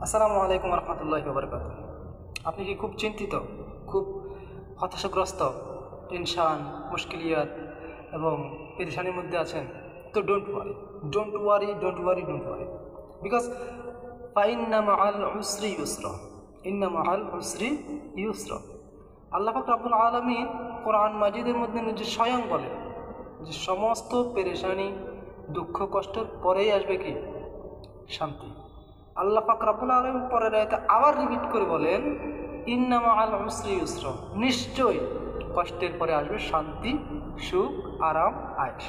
আসসালামু আলাইকুম রহমতুল্লাহি ওয়া বারাকাতুহু। আপনি কি খুব চিন্তিত, খুব হতাশাগ্রস্ত, টেনশান, মুশকিলিয়াত এবং পেরেশানির মধ্যে আছেন? তো don't worry, don't worry, don't worry, don't worry, because ফাইন্না মাআল উসরি ইউসরা, ইন্না মাআল উসরি ইউসরা। আল্লাহ পাক রব্বুল আলামিন কোরআন মাজিদের মধ্যে নিজে স্বয়ং বলেন যে সমস্ত পেরেশানি, দুঃখ, কষ্টের পরেই আসবে কি? শান্তি। আল্লাহ পাক রব্বুল আলামিন পরের আয়াতে আবার রিপিট করে বলেন ইন্না মাআল উসরি ইউসরা, নিশ্চয়ই কষ্টের পরে আসবে শান্তি, সুখ, আরাম, আয়েশ।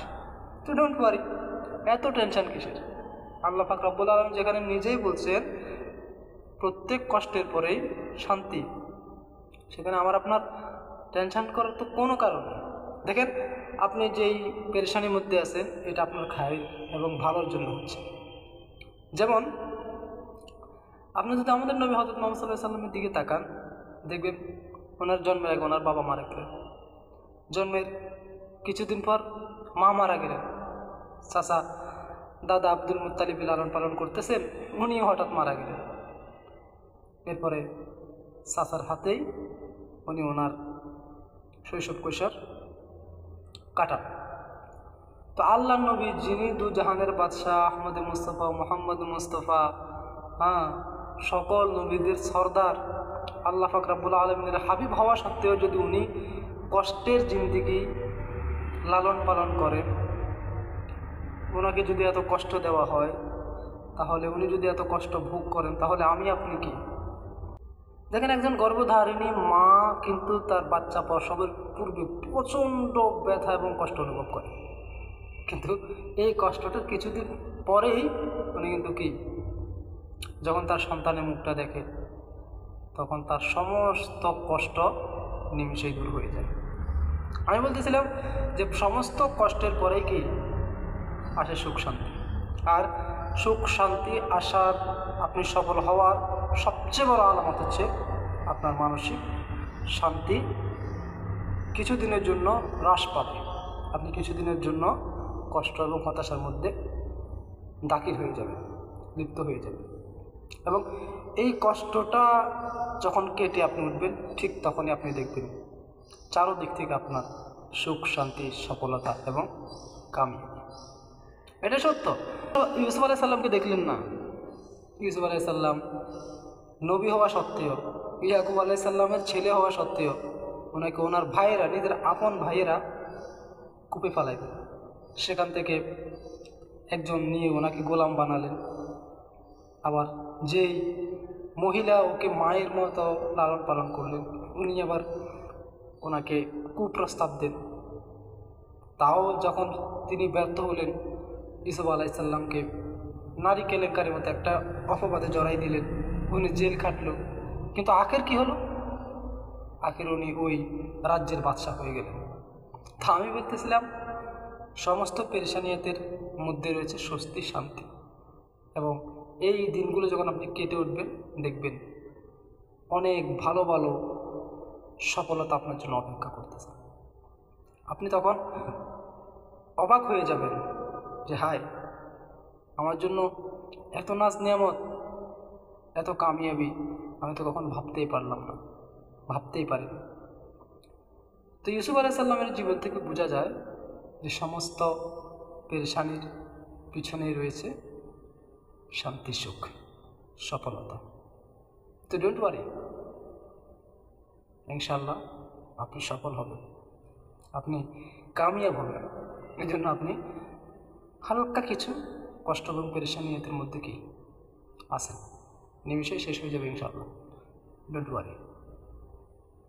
তো ডোন্ট ওয়ারি, এত টেনশন কিসের? আল্লাহ পাক রব্বুল আলামিন যেখানে নিজেই বলছেন প্রত্যেক কষ্টের পরেই শান্তি, সেখানে আমার আপনার টেনশন করার তো কোনো কারণ নেই। দেখেন, আপনি যেই পেরেশানির মধ্যে আছেন এটা আপনার খায়ের এবং ভালোর জন্য হচ্ছে। যেমন আপনি যদি আমাদের নবী হযরত মুহাম্মদ সাল্লাল্লাহু আলাইহি সাল্লামের দিকে তাকান, দেখবেন ওনার জন্মের আগে ওনার বাবা মারা গেলেন, জন্মের কিছুদিন পর মা মারা গেলেন, চাচা দাদা আব্দুল মুত্তালিব লালন পালন করতেছেন, উনি হঠাৎ মারা গেলেন। এরপরে চাচার হাতেই উনি ওনার শৈশব কৈশোর কাটান। তো আল্লাহ নবী, যিনি দু জাহানের বাদশাহ, আহমদ মুস্তফা, মোহাম্মদ মুস্তফা, সকল নবীদের সর্দার, আল্লাহ পাক রব্বুল আলামিনের হাবিব হওয়া সত্ত্বেও যদি উনি কষ্টের জিন্দেগি লালন পালন করেন, ওনাকে যদি এত কষ্ট দেওয়া হয়, তাহলে উনি যদি এত কষ্ট ভোগ করেন, তাহলে আমি আপনি কি? দেখেন, একজন গর্ভধারিণী মা কিন্তু তার বাচ্চা প্রসবের পূর্বে প্রচণ্ড ব্যথা এবং কষ্ট অনুভব করে, কিন্তু এই কষ্টটা কিছুদিন পরেই উনি কিন্তু কি, যখন তার সন্তানের মুখটা দেখে তখন তার সমস্ত কষ্ট নিমিষেই দূর হয়ে যায়। আমি বলতেছিলাম যে সমস্ত কষ্টের পরেই কি আসে? সুখ শান্তি। আর সুখ শান্তি আসার, আপনি সফল হওয়ার সবচেয়ে বড় আলামত হচ্ছে আপনার মানসিক শান্তি কিছুদিনের জন্য হ্রাস পাবে। আপনি কিছুদিনের জন্য কষ্ট এবং হতাশার মধ্যে দাখিল হয়ে যাবেন, লিপ্ত হয়ে যাবেন, এবং এই কষ্টটা যখন কেটে আপনি উঠবেন, ঠিক তখনই আপনি দেখবেন চারোদিক থেকে আপনার সুখ শান্তি, সফলতা এবং কামিয়াবি। এটা সত্য। ইউসুফ আলাইহিস সালামকে দেখলেন না? ইউসুফ আলাইহিস সালাম নবী হওয়া সত্ত্বেও, ইয়াকুব আলাইহিস সালামের ছেলে হওয়া সত্ত্বেও ওনাকে ওনার ভাইয়েরা, নিজের আপন ভাইয়েরা কূপে ফেলাই দিল। সেখান থেকে একজন নিয়ে ওনাকে গোলাম বানালেন। আবার যেই মহিলা ওকে মায়ের মতো লালন পালন করলেন, উনি আবার ওনাকে কুপ্রস্তাব দেন। তাও যখন তিনি ব্যর্থ হলেন, ইউসুফ আলাইহিস সালামকে নারী কেলেঙ্কারির মতো একটা অপবাদে জড়াই দিলেন, উনি জেল খাটল। কিন্তু আখের কি হলো? আখের উনি ওই রাজ্যের বাদশাহ হয়ে গেলেন। তা আমি বলতেছিলাম, সমস্ত পেরেশানিয়াতের মধ্যে রয়েছে স্বস্তি, শান্তি, এবং এই দিনগুলো যখন আপনি কেটে উঠবেন, দেখবেন অনেক ভালো ভালো সফলতা আপনার জন্য অপেক্ষা করতেছে। আপনি তখন অবাক হয়ে যাবেন যে হায়, আমার জন্য এত নাজ নিয়ামত, এত কামিয়াবি আমি তো কখন ভাবতেই পারলাম না, ভাবতেই পারিনি। তো ইউসুফ আলাইহিস সালামের জীবন থেকে বোঝা যায় যে সমস্ত পেরেশানির পিছনেই রয়েছে শান্তি, সুখ, সফলতা। তো ডোন্ট ওয়ারি, ইনশাআল্লাহ আপনি সফল হবেন, আপনি কামিয়াব হবেন। এই জন্য আপনি হালকা কিছু কষ্ট এবং পেরেশানিয়াতের মধ্যে কি আছেন, নিমিষেই শেষ হয়ে যাবে ইনশাআল্লাহ। Don't worry.